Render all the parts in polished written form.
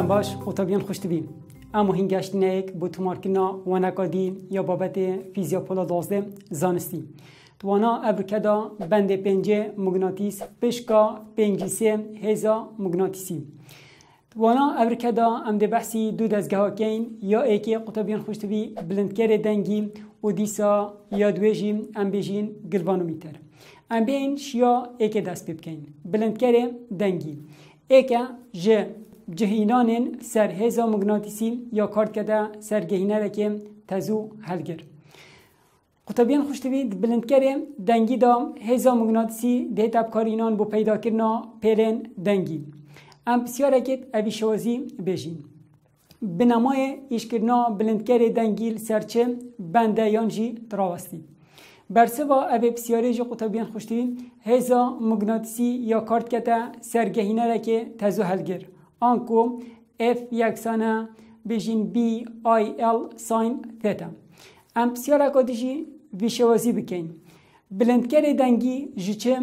سلام باش قطبیان خوش تبین. اما هنگشت نیک با تمارکنا و نکادی یا بابت فیزیا پولا 12 زانستی. توانا ابرکدا بند پنجه مغناطیس پشکا پنجی سه هزا مغناطیسی. توانا ابرکدا ام ده بحثی دو دزگاه کین یا ایکی قطبیان خوش تبی بلندکر دنگی و دیسا یا دویجی ام بیجین گلوانومیتر. ام بین شیا ایکی دست بکن بلندکر دنگی. ایکا جه جهینان سر هزا مغناطیسی یا کارت کده سر گهینه که تزو هلگر. قطبیان خوشتوید بلندکر دنگی دا هزا مغناطیسی ده تبکارینان بو پیدا کرنا پیلن دنگی. ام بسیار اکید اوی شوازی بیجین. بنامای ایشکرنا بلندکر دنگیل سرچه بنده یانجی تراوستی. برسوا اوی بسیاری جا قطبیان خوشتوید هزا مغناطیسی یا کارت کده سر گهینه که تزو هلگر. آنکو F یکسانه بیجین BIL ساین ثیتا. ام بسیار اکادیجی ویشوازی بکن. بلندکر دنگی جیچه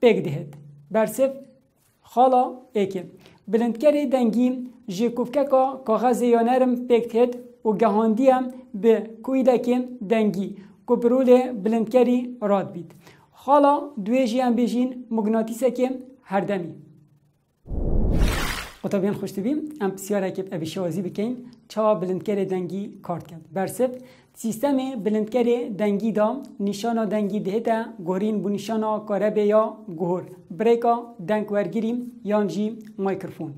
پیگ دهد. برسف خالا ایکه. بلندکر دنگی جی کوفکه که کاغذ یا نرم پیگ دهد و گهاندیم به کویدک دنگی که برول بلندکری راد بید. خالا دویجی هم بیجین مغناطیسه که هر دمی. قطبیان خوش تبیم ام بسیار اکیب اوی شوازی بکن چا بلندکر دنگی کارت کرد. برسف سیستم بلندکر دنگی دا نشانا دنگی دهتا گوهرین بو نشانا کاربه یا گوهر بریکا دنگ ورگیریم یانجی مایکروفون.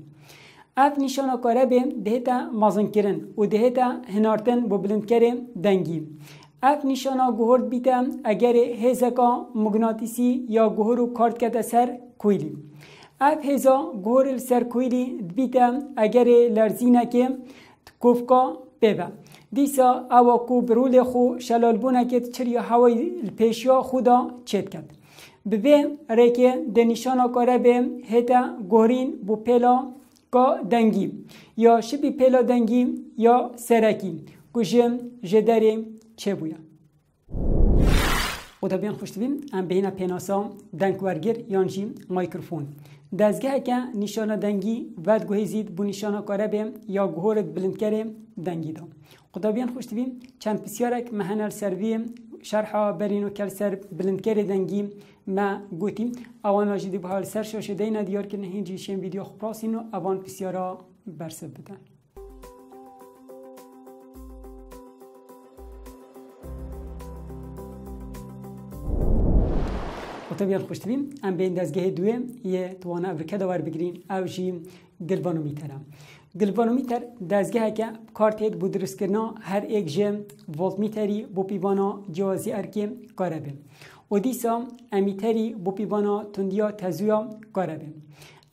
اف نشانا کاربه دهتا مازن کرن و دهتا هنارتن بو بلندکر دنگی. اف نشانا گوهر بیتا اگر هزکا مغناطیسی یا گوهر و کارت کرده سر کویلی. اف هزا گور سرکویلی بیتا اگر لرزینه که کوفکا پیبه. دیسا او کو برول خو شلالبونه که چری هوای پیشیا خودا چید کرد. به ریکه دنیشانا کاره به هتا گورین بو پیلا کا دنگی یا شبی پیلا دنگی یا سرکی کجم جدری چه بویا. قطبیان خوشتبیم ام بهینا پیناسا دنگ ورگر یانجی مایکروفون. دزگاه که نشانه دنگی ود گوهیزید بو نشانه کاره بیم یا گوهرت بلند کره دنگی دام. قطبیان خوشتبیم چند بسیارک مهنال سرویم شرحا برین و کل سر بلند کره دنگی ما گوتیم. اوانا جدی به حال سر شاشه دینا دیار که نهینجی شیم ویدیو خبراسین و اوان بسیارا برسب بدن. قطبیان خوشتبیم ام بین دزگاه دوی یه توانه ابرکه داور بگیرین او جی گلوانومیترم. گلوانومیتر دزگاه که کارتید بو درست کرنا هر ایک جه ولتمیتری بو پیوانا جوازی ارکی کاره بیم. و دیسا امیتری بو پیوانا تندیا تزویا کاره بیم.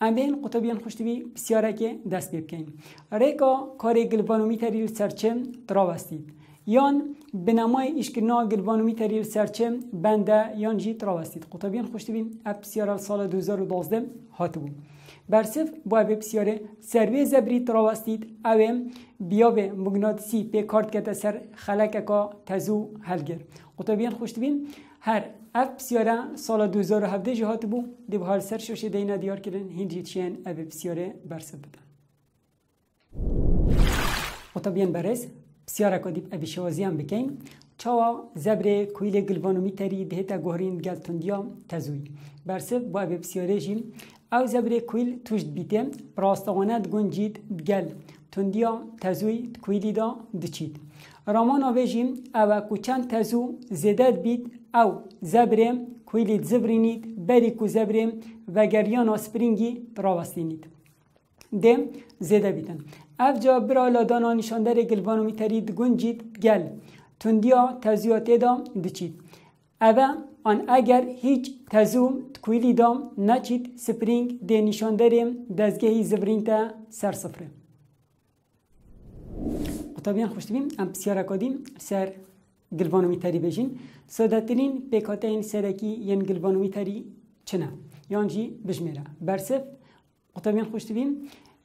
ام بین قطبیان خوشتبی بسیاره که دست بکن. ریکا کار گلوانومیتری سرچه تراوستید. یان بنامای ایشکرنا گلوانومیتری سرچه بنده یان جی تراوستید. قطبیان خوشتبین اپ بسیاره سال 2012 هاتو بود. برسف با اپ بسیاره سروی زبری تراوستید اوه بیابه مغناطیسی پی کارت کتا سر خلقه که تزو هلگر. قطبیان خوشتبین هر اپ بسیاره سال 2017 جی هاتو بود دی به حال سر شوشه دینا دیار کردن هنجی چین اپ بسیاره برسف بدن. قطبیان برس بسیار اکادیب اوی شوازی هم بکن چاوا زبر کویل گلوانومیتری دهتا گوهرین گل تندیا تزوی. برسف با اوی بسیاره جیم او زبر کویل توشت بیته پراستوانت گنجید گل تندیا تزوی کویلی دا دچید. رامان آوی جیم او کوچند تزو زیدد بید او زبر کویلی زبرینید بری کو زبر وگریان آسپرینگی تراوستینید. دم زیده بیتن. اف جا برالا دانا نشاندر گلوانومیتری گنجید گل تندیا تزویاته دام دچید. اوه آن اگر هیچ تزو تکویلی دام نچید سپرینگ ده نشاندر دزگهی زبرین تا سر صفره. قطبیان خوشتبیم ام بسیار اکادیم سر گلوانومیتری بجین. سادترین پیکاتین سرکی ین گلوانومیتری چنه یانجی بجمیره. برسف قطبیان خوشتبیم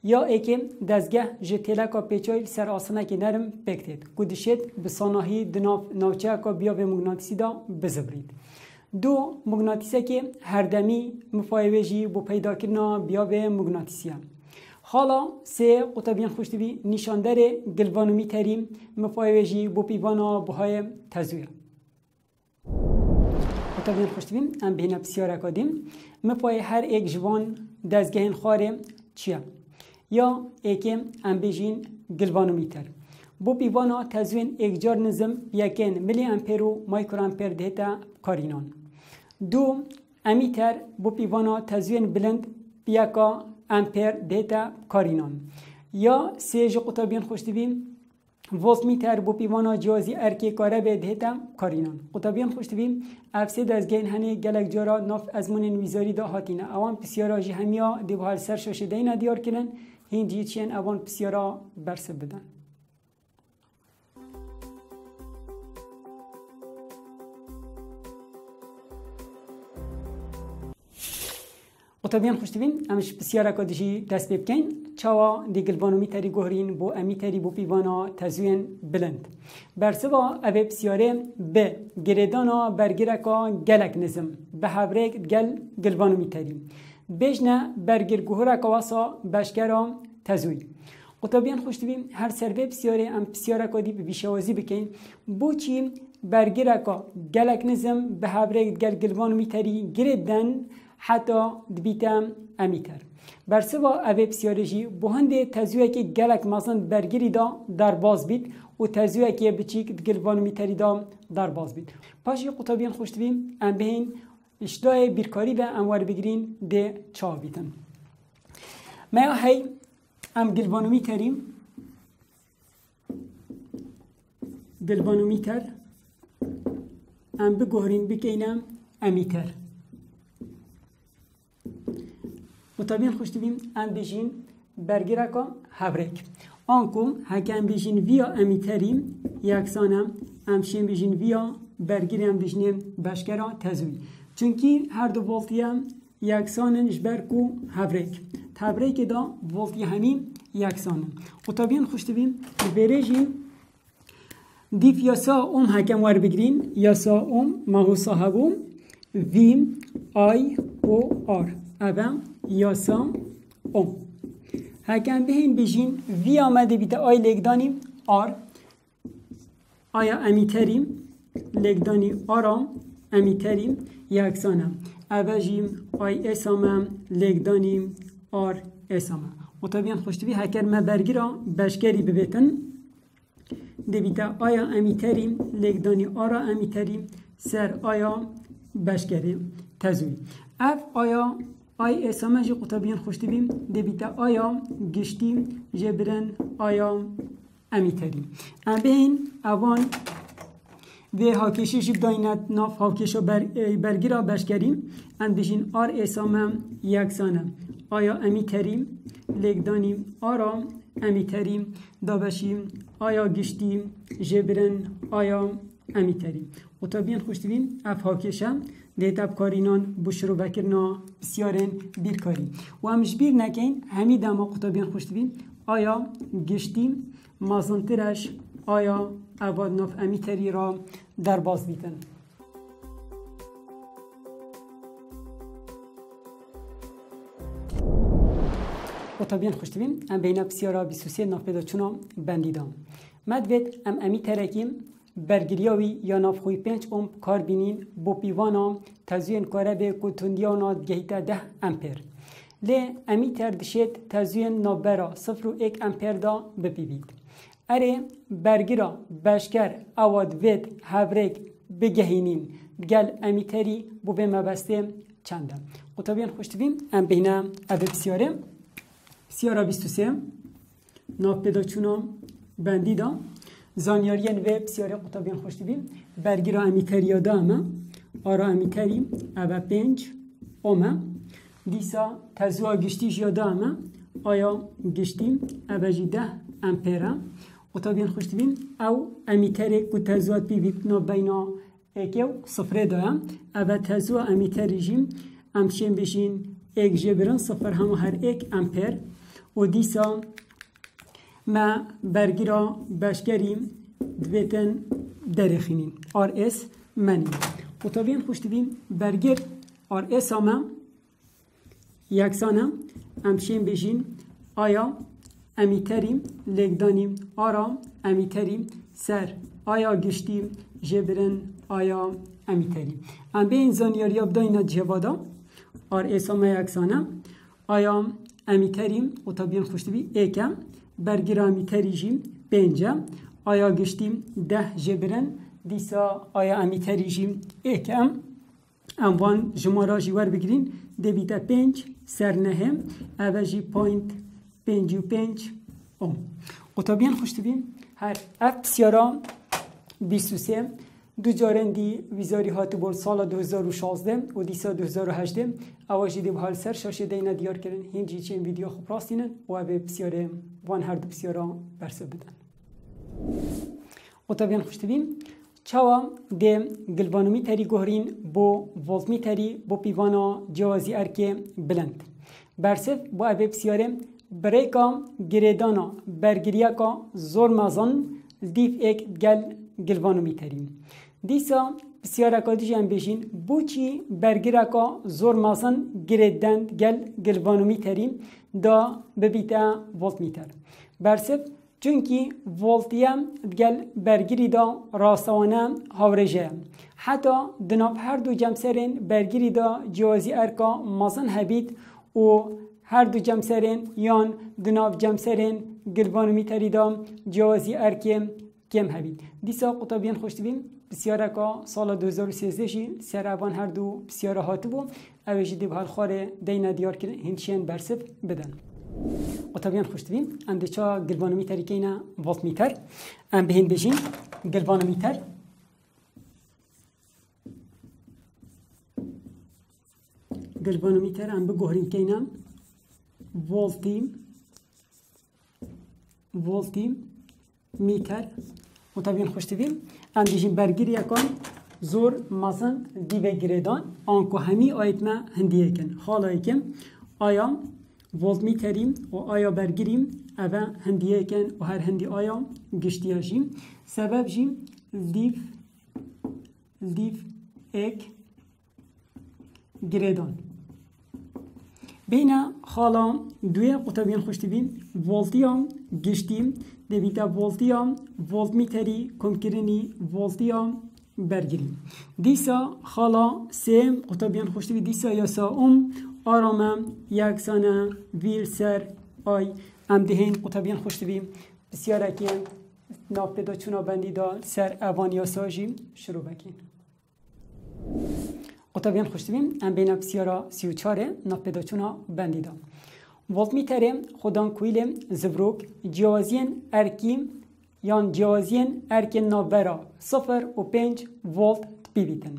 یا ایکه دزگه جتیله که پیچایل سر آسانه که نرم بکتید کدشید به ساناهی ناوچه که بیا به مغناطیسی دا بزبرید. دو مغناطیسه که هر دمی مفایوژی بو پیدا کرنا بیا به مغناطیسی. حالا سه قطبین خوشتوی نشاندار گلوانومی تریم مفایوژی بو پیوانا بوهای تزویه. قطبین خوشتوی ام بهینه بسیار اکادیم مفای هر ایک جوان دزگهین خاره چیه؟ یا ایکه ام بیجین گلوانومی تر. بو پیوانا تزوین ایک جار نظم یکن ملی امپر و مایکرو امپر دهتا کارینان. دو امیتر بو پیوانا تزوین بلند بیاکا امپر دیتا کارینان. یا سه جو قطبین خوشتویم ولت میتر بو پیوانا جوازی ارکی کاره به دیتا کارینان. قطبین خوشتویم افسه دزگین هنی گلک جارا ناف ازمون ویزاری دا هاتینه. اوان پسیارا جی همیا دیوهال سر شوشه دینا دیار کنن هنجی چین اوان پسیارا برسه بدن. قطبیان خوشتوین امش بسیار کادشی دست بکن چاوا دیگلوانومی تری گهرین بو امی تری بو پیوانا تزوین بلند برسوا اوه بسیاره به گردانا برگرکا گلک نظم به هبرک گلوانومی تری بجنه برگر گهرکا واسا بشکرا تزوی قطبیان خوشتوین هر سروه بسیاره ام بسیاره کادی به بیشوازی بکن بو چی برگرکا گلک نظم به هبرک گلوانومی تری گردن حتی دبیتم امیتر برسوا اوه بسیارجی بو هنده تزویه که گلک مازن برگری دا در باز بید و تزویه که بچیک گلوانومی تری دا در باز بید پاشی قطبیان خوشتویم ام بهین اشتای بیرکاری و اموار بگیرین ده چا بیتن ما هی ام گلوانومی تریم گلوانومی تر ام بگوهرین بکنم امیتر قطبین خوشتویم ام بیشین برگرکا هبرک آنکو هک ام بیشین ویا امیتریم یکسانم ام شین بیشین ویا برگری ام بیشین بشکرا تزوی چونکی هر دو ولتیم یکسانن جبرکو هبرک هبرک دا ولتی همین یکسانن قطبین خوشتویم برژین دیف یاسا هکم ور بگرین یاسا ماهو صاحبوم ویم آی او آر اوام یاسا هکم بهین بیشین وی آمده بیده آی لگدانیم آر آیا امیتریم لگدانی آرام امیتریم یکسانم اوجیم آی اسامم لگدانیم آر اسامم مطابقاً خوشتوی هکر ما برگیرا بشکری ببیتن دویده آیا امیتریم لگدانی آرا امیتریم سر آیا بشکری تزوی اف آیا آی اسامه جی قطبیان خوشتویم دبیتا آیا گشتیم جبرن آیا امیتریم ام بهین اوان و هاکشی جیب داینت ناف هاکشو برگیرا بشکریم ام بشین آر اسامه یکسانه آیا امیتریم لگدانیم آرا امیتریم دابشیم آیا گشتیم جبرن آیا امیتریم قطبیان خوشتویم اف هاکشم دیتاب کارینان بشرو بکرنا بسیارن بیرکاری و همش بیر نکن همی دما قطبیان خوشتویم آیا گشتیم مازنترش آیا اواد ناف امیتری را در باز بیتن قطبیان خوشتویم ام بین بسیارا 23 ناف پیدا چونا بندیدم مدوید ام امیترکیم برگریاوی یا نافخوی 5 کار بینین بو پیوانا تزوین کاره به کتوندیانا گهیتا 10 امپر لی امیتر دشت تزوین نابرا 0.1 امپر دا بپیوید اره برگرا بشکر اواد وید هبرک بگهینین گل امیتری بو به مبسته چنده قطبیان خوشتویم ام بینه او بسیاره بسیارا 23 ناف پیدا چونا بندی دا زانیارین و بسیاری قطبیان خوشتویم برگیرا امیتری دا اما آرا امیتری او 5 اومه دیسا تزوها گشتیش یادا اما آیا گشتیم او جی 10 امپره قطبیان خوشتویم او امیتری که تزوهات بیویتنا بینا اکیو صفره دایم او تزوها امیتری جیم امشین بشین ایک جبران صفر همو هر 1 امپر و دیسا ما برگیرا بشکریم دویتن درخینیم آر اس منیم قطبیان خوشتویم برگر آر اس همه یکسانه امشین بشین آیا امیتریم لگدانیم آرام امیتریم سر آیا گشتیم جبرن آیا امیتریم ام به این زانیاری ابداینا جوادا آر ایسامه یکسانه آیا امیتریم و طبیعن خوشتبی ایکم برگیر امیتری جیم پنجه آیا گشتیم 10 جبرن دیسا آیا امیتری جیم ایکم اموان جمارا جیور بگیرین دویتا 5 سر نهم اوجی پوینت 55 و طبیعن خوشتبیم هر اف بسیارا 23 دو جارندی ویزاری هاتو بول سال 2016 و دیسا 2018 اواجی دی بحال سر شاشه دینا دیار کردن هنجی چین ویدیو خوب راستینن و اوه بسیاره وان هر دو بسیارا برسه بدن و طبیعن خوشتبیم چاوا دی گلوانومی تری گوهرین بو ولتمی تری بو پیوانا جوازی ارکه بلند برسف با اوه بسیاره بریکا گریدانا برگریاکا زور مازن دیف ایک گل گلوانومی تریم دیسا بسیاره کادیش هم بشین بوچی برگریاکا زور مازن گریدند گل گلوانومی تریم دا ببیتا ولت میتر برسف چونکی ولتیم گل برگری دا راستوانه هاورجه حتی دناب هر دو جمسرین برگری دا جوازی ارکا مازن هبید و هر دو جمسرین یان دناب جمسرین گلوانومی تری دا جوازی ارکیم کم هبید دیسا قطبیان خوشتبیم بسیاره که سال 2013 جی سرابان هر دو بسیاره هاتو بو اوشی دی بحال خواره دینا دیار کرن هنچین برسب بدن قطبیان خوشتبیم انده چا گلوانومی تری که اینا ولت میتر ام بهین بشین گلوانومی تر گلوانومی تر ام بگوهرین که اینا ولتی میتر و طبیعن خوشتبیم اندیشین برگیری یکان زور مازن دیوه گریدان آنکو همی آیت ما هندیه کن خالایی کم آیا ولت میتریم و آیا برگیریم اوه هندیه کن و هر هندی آیا گشتیا جیم سبب جیم دیف ایک گریدان بینا خالا دوی قطبیان خوشتبیم ولتیام گشتیم دویتا ولتیام ولت میتری کمکرنی ولتیام برگریم دیسا خالا سیم قطبیان خوشتبی دیسا یاسا آرامم یکسانه ویر سر آی ام دهین قطبیان خوشتبیم بسیاره که ناف پیدا چونا بندی دا سر اوان یاسا جیم شروع بکین قطبیان خوشتبیم ام بین بسیارا 34 ناف پیدا چونا بندی دا ولت میتره خودان کویل زبروک جوازین ارکیم یان جوازین ارکین نابرا 0.5 ولت بیبیتن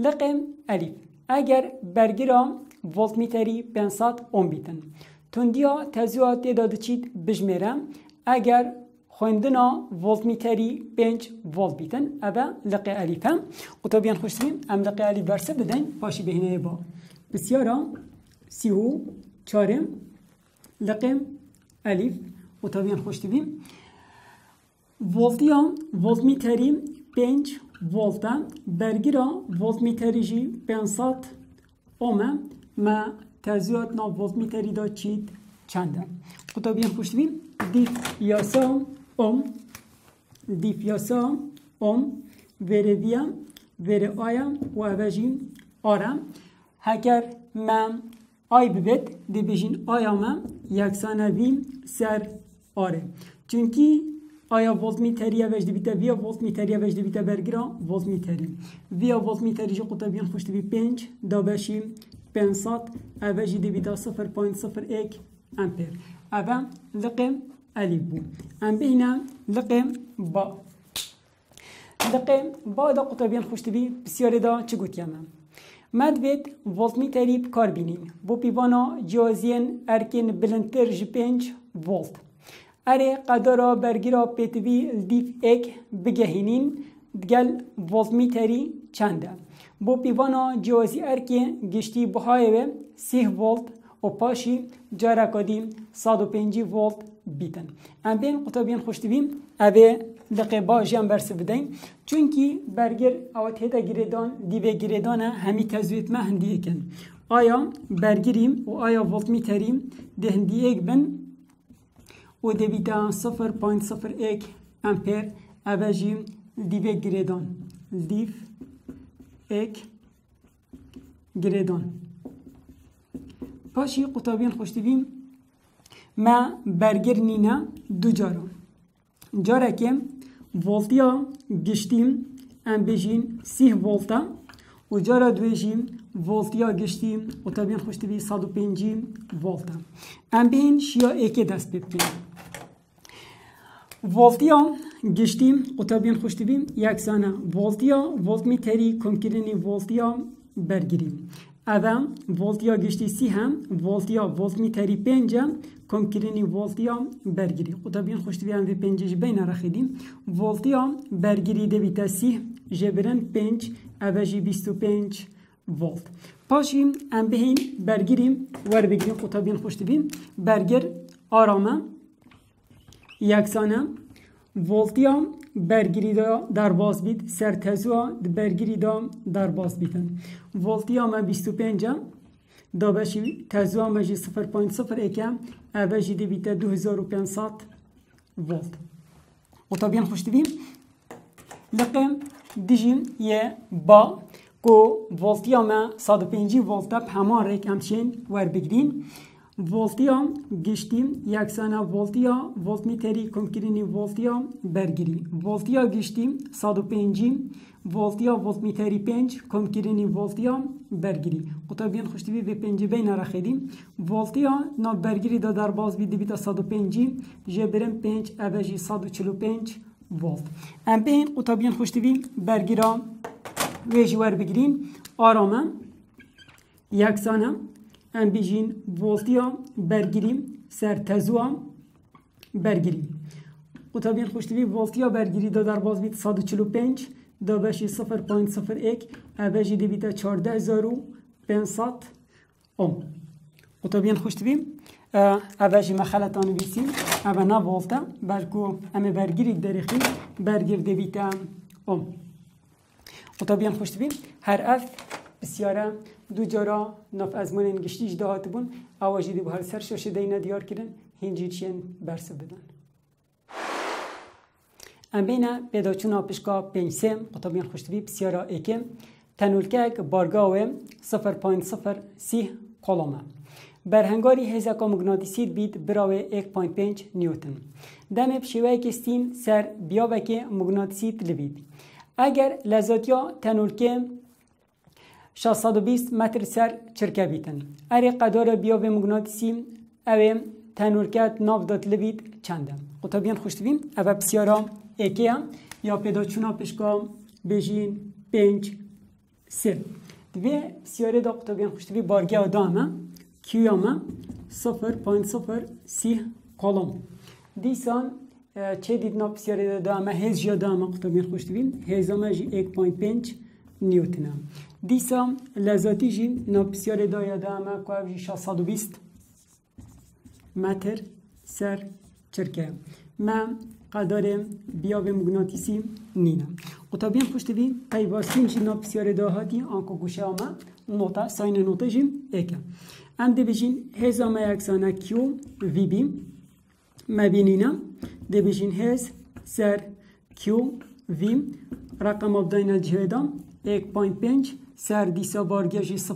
لقم الیف اگر برگرا ولت میتری 510 بیتن تندیا تزوات داد چید بجمرم اگر خوندنا ولت میتری 5 ولت بیتن ابا لقه الیفم قطبیان خوشتبیم ام لقه الیف برسه بدن پاشی بهینه با بسیارا 34 لقم الف و طبیعا خوشتبیم ولت میتریم 5 ولتا برگیرا ولت میتری جی 500 اومه ما تزیاد نا ولت میتری دا چید چنده و طبیعا خوشتبیم دیف یاسا وره ویا وره آیا و اوجیم آرم هکر من آی ببید دی بجین آیا ما یکسانه ویم سر آره چونکی آیا ولت میتری وجد بیتا ویا ولت میتری وجد بیتا برگرا ولت میتری ویا ولت میتری جو قطبیان خوشتبی 5 دا بشیم 500 وجد بیتا 0.01 امپر اوه لقم الیف بو ام بینا لقم با دا قطبیان خوشتبی بسیاری دا چه گوتیمم مدوید ولت میتری بکار بینین بو پیوانا جوازین ارکین بلندتر ج 5 ولت اره قدرا برگیرا پیتوی دیف ایک بگهینین دگل ولت میتری چنده بو پیوانا جوازی ارکین گشتی بهایوه 3 ولت و پاشی جارا کدیم 105 ولت بیتن ام بین قطبیان خوشتبیم اوه لقبا جان برس بدین چونکی برگر اوت هتا گریدان دیوه گریدان همی تزویت ما هندیه کن آیا برگریم و آیا ولت میتریم ده هندیه بن و دبیتا 0.01 امپر اوجی دیو گریدان دیو ایک گریدان پاشی قطابین خوشتویم ما برگر نینا دو جارو جاره که ولتیا گشتیم ام بجین 30 ولتا و جاره دویجیم ولتیا گشتیم قطابین خوشتوی 105 ولتا ام بین شیا ایک دست بپیم ولتیا گشتیم قطابین خوشتویم یک سانه ولتیا ولتمیتری کمکرینی ولتیا برگیریم اوام ولتیا گشتی 30 هم ولتیا ولتمیتری 5 کمکرینی ولتیا برگیری قطابین خوشتوی هم و 5 بین رخیدیم ولتیا برگیری دویتا 30 جبرن 5 اوجی 25 ولت پاشیم ام بهین برگیریم ور بگیریم قطابین خوشتویم برگر آرامه یکسانه ولتیا برگیری در باز بید سرتزوها برگیری در باز بیدن ولتیا ما 25 دا بشی تزوها ما جی 0.01 اوجی دی بیتا 2500 ولت قطابین خوشتویم لقیم دیجیم یه با کو ولتیا ما 105 ولتا همان ریک همچین ور بگیرین ولتیا گشتیم یکسانه ولتیا ولتمیتری کمکرینی ولتیا برگیری ولتیا گشتیم 105 ولتیا ولتمیتری 5 کمکرینی ولتیا برگیری قطابین خوشتوی و 5 بین رخیدیم ولتیا نا برگیری دا در باز بیدی بیتا 105 جبرم 5 اوجی 145 ولت ام بین قطابین خوشتوی برگیرا ویجی ور بگیرین آرامه یکسانه ام بیجین ولتیا برگیریم سرتزوها برگیریم قطابین خوشتوی ولتیا برگیری دا در باز بیت 145 دا بشی 0.01 اوجی دی بیتا 14500 اوم قطابین خوشتوی اوجی مخلطان بیسیم اوه نا ولتا بلکو ام برگیری دریخی برگیر دی بیتا اوم قطابین خوشتوی هر اف بسیاره دو جارا ناف ازمان انگشتیج دهات بون آواجی دی بحال سر شاشه دینا دیار کرن هنجی چین برسه بدن ام بینا پیدا چونا پشکا 5 سم قطابین خوشتوی بسیارا ایکم تنولکه بارگاوه 0.03 قلمه برهنگاری هزاکا مگناطیسی بید براوه 1.5 نیوتن دم بشیوه کستین سر بیابه که مگناطیسی تلوید اگر لذاتیا تنولکه 620 متر سر چرکه بیتن اری قدار بیاب مگناطیسی اوه تنورکت ناف داد لبید چنده قطابین خوشتویم اوه بسیارا ایکه هم یا پیدا چونا پشکا بجین 5 3 دوی بسیاره دا قطابین خوشتوی بارگه آدامه کیوامه 0.03 قلم دیسان چه دید نا بسیاره دا همه هز جا دا همه قطابین خوشتویم هزامه جی 1.5 نیوتنه دیسا لذاتی جی نابسیار دایا دا همه که اوجی 620 متر سر چرکه من قدر بیاب مگناطیسی نینم قطابین خوشتوی قیباسیم جی نابسیار دا هاتی آنکو گوشه همه نوتا ساین نوتا جی ایکه ام دی بجین هز همه یکسانه کیو وی بی مبینینم دی بجین هز سر کیو وی رقم ابداین جهدام 1.5 سر دیسا بارگیجی 0.03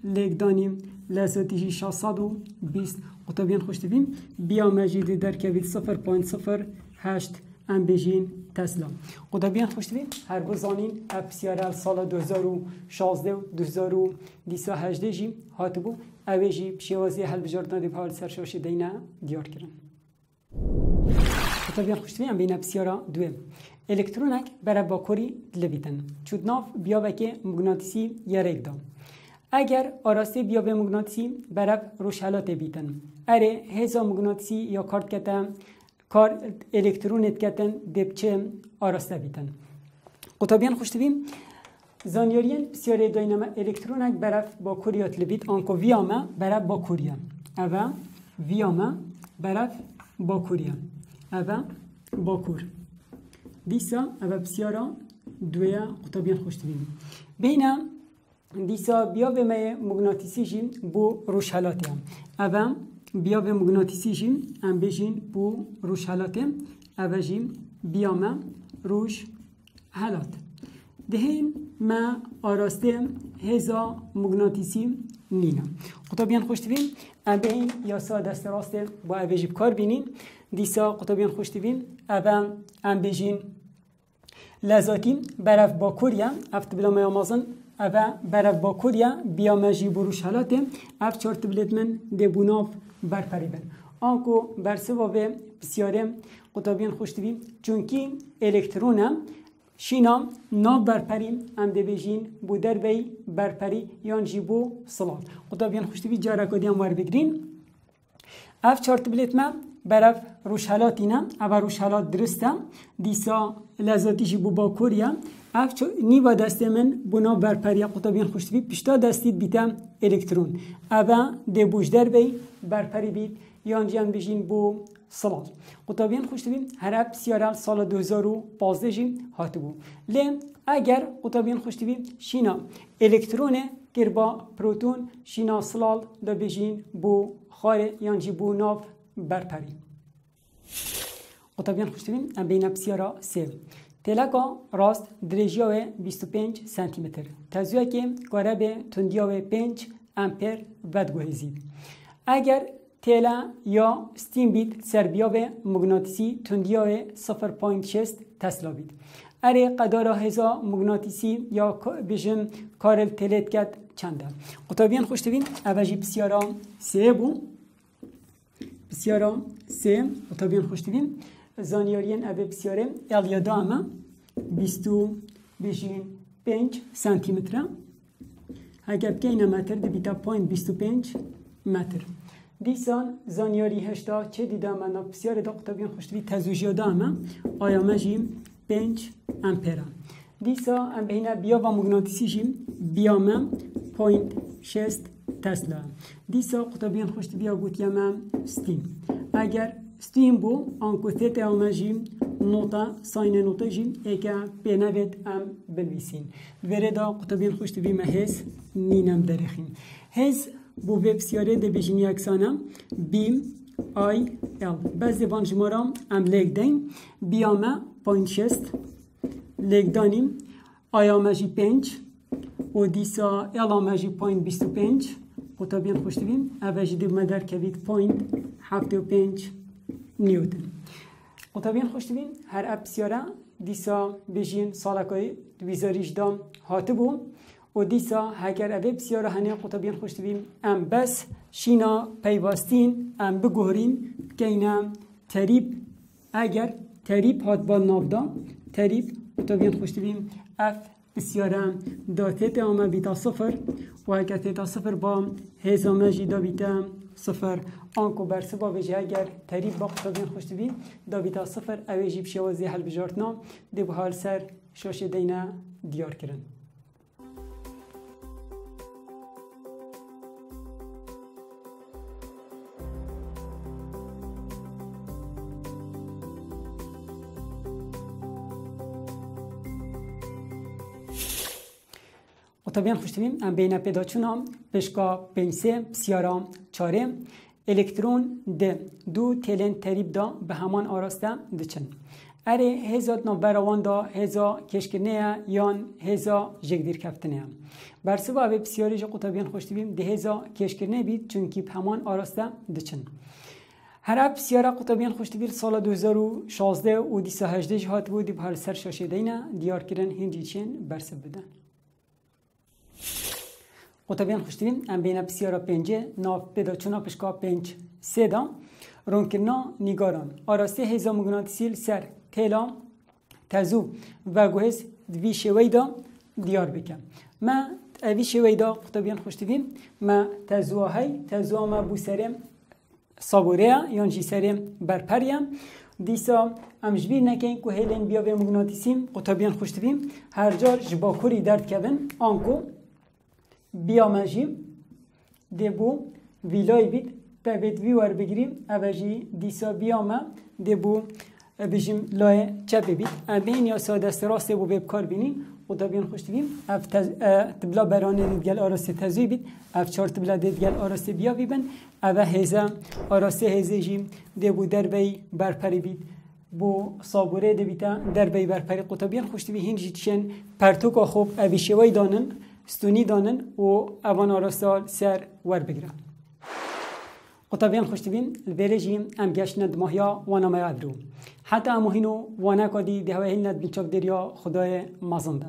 لیک دانیم لذاتیجی 620 قطابین خوشتویم بیا مجید در کوید 0.08 ام بجین تسلا قطابین خوشتویم هر بزانین اپسیاره سال 2016 و 2018 جی هاتبو اویجی بشیوازی حل بجاردن دیب حال سرشاش دینه دیار کرن قطابین خوشتویم بین اپسیاره دویم الکترونک برای باکوری دلبیتن چود ناف بیابه که مگناطیسی یریک دام اگر آراسته بیابه مگناطیسی برای روشحلات بیتن اره هزا مگناطیسی یا کارت کتن کار الکترونت کتن دبچه آراسته بیتن قطابیان خوشتویم زانیارین بسیاری داینامه الکترونک برای باکوریات لبیت آنکو ویامه برای باکوریا اوه ویامه برای باکوریا اوه باکور دیسا اوه بسیارا دویا قطابیان خوشتویم بینه دیسا بیا به می مگناطیسی جیم بو روشحلاتی هم اوه بیا به مغناطیسی جیم ام بجین بو روش حالاته او جیم بیامه روش حالات دهیم ما آراسته هزا مغناطیسی نینا قطبیان خوش تبین ام بین یاسا دست راسته با او جیب کار بینین دیسا قطبیان خوش تبین ام بجین لذاتی برف با کوریا افت بلا ما آمازن اوه برف با کوریا بیا مجی بروش حالاته اف چارت بلد من دبوناف برپری بن آنکو برسوا به بسیاره قطبیان خوش تبین چونکی الکترونم شینا ناب برپریم ام دبیجین بو در بی برپری یان جیبو صلال قطبیان خوش تبین جارکادی هم ور بگرین اف چارت بلد من برف روشحالات اینم اول روشحالات درستم دیسا لذاتیشی بو با کوریا اف نیوا دست من بنا برپری قطبیان خوشتوی پشتا دستید بیتم الکترون اول دبوش در بی برپری بیت یان جان بجین بو صلال قطبیان خوشتوی هر اپ سیارال سال 2015 جیم هاتو بو لیم اگر قطبیان خوشتوی شینا الکترون گر با پروتون شینا صلال دا بجین بو خاره یان جی بو ناف برپری قطبیان خوشتوین ام بین بسیارا سه تلکا راست درجیاوه 25 سانتیمتر تزویه که گاره به تندیاوه 5 امپر ودگوهزید اگر تلا یا ستیم بیت سربیاوه مغناطیسی تندیاوه 0.6 تسلا بید اره قدار هزا مغناطیسی یا بجم کارل تلت کت چنده قطبیان خوشتوین اوجی بسیارا سه بو بسیارا سه قطبیان خوشتوین زانیارین اوه بسیاره الیادا اما 25 سانتیمتر اگر بگین متر ده بیتا 0.25 متر دیسان زانیاری هشتا چه دیده من بسیاره دا قطبیان خوشتوی تزوجیا دا اما آیا مجیم 5 امپره دیسا ام بهینه بیا و مغناطیسی جیم بیامه 0.6 تسلا دیسا قطبیان خوشتوی ها گوتیامه ستیم اگر ستیم بو آنکو تیت اومه جیم نوتا ساین نوتا جیم ایکا بینوید ام بنویسین وره دا قطبیان خوشتوی مهز نینم درخیم هز بو ویب سیاره ده بیجینی اکسانم بیم آی ال بز دیوان جمارام ام لیگ دین بیامه 0.6 لیگ دانیم آیامه جی 5 و دیسا الامه جی 0.25 قطبیان خوشتویم اوه دیو مدر کوید 0.75 نیوتن قطبیان خوشتوین هر اپ سیاره دیسا بیجین سالکای دویزاریش دام هاته بو و دیسا هگر اوه بسیاره هنه قطبیان خوشتوین ام بس شینا پیواستین ام بگوهرین که اینا تریب اگر تریب هات با نافدا تریب قطبیان خوشتوین اف بسیاره داتت آمه بیتا صفر و اگر تیتا صفر با هزامه جی دا بیتا صفر آنکو برسه با وجه اگر تریب با قطبیان خوشتوین دا بیتا صفر اوه جیب شوازی حل بجارتنا دی به حال سر شاشه دینه دیار کرن قطبیان خوشتویم ام بین پیدا چونام پشکا پنسه بسیارا چاره الکترون ده دو تلن تریب دا به همان آراسته دچن اره هزات نو براوان دا هزا کشکرنه یان هزا جگدیر کفتنه برسوا به بسیاری جا قطبیان خوشتویم ده هزا کشکرنه بید چونکی به همان آراسته دچن هر اپ بسیارا قطبیان خوشتویر سال 2016 و 2018 جهات بودی به هر سر شاشه دینه دیار کردن هنجی چین برسه بدن قطبیان خوشتوین ام بین بسیارا پنجه ناف پیدا چونا پشکا 5 سه دا رونکرنا نیگاران آراسته هزا مغناطیسی سر تیلا تزو و گوهز دوی شوی دا دیار بکم ما اوی شوی دا قطبیان خوشتوین ما تزوها ما بو سرم صابوره یان جی سرم برپریم دیسا ام جبیر نکن که هیلن بیا به مغناطیسیم قطبیان خوشتوین هر جار جباکوری درد کبن آنکو بیا مجیم دبو ویلای بید تابت ویوار بگیریم اوجی دیسا بیامه دبو بجیم لای چپ بید ام بین یا ساده است راست بو ویب کار بینیم قطبیان خوش دویم اف تبلا برانه دیدگل آراسته تزوی بید اف چار تبلا دیدگل آراسته بیا بیبن اوه هزه آراسته هزه جیم ده بو دربی برپری بید بو صابوره ده بیتا دربی برپری قطبیان خوش دوی هنجی تشن پرتوکا خوب اوی شوی دانن ستونی دانن و اوان آراستال سر ور بگیرن قطبیان خوش دویم البرجیم ام گشت ندماهیا وانا ما یادرو حتی اموهینو وانا کدی ده هوا هیل ند بچاب دریا خدای مازنده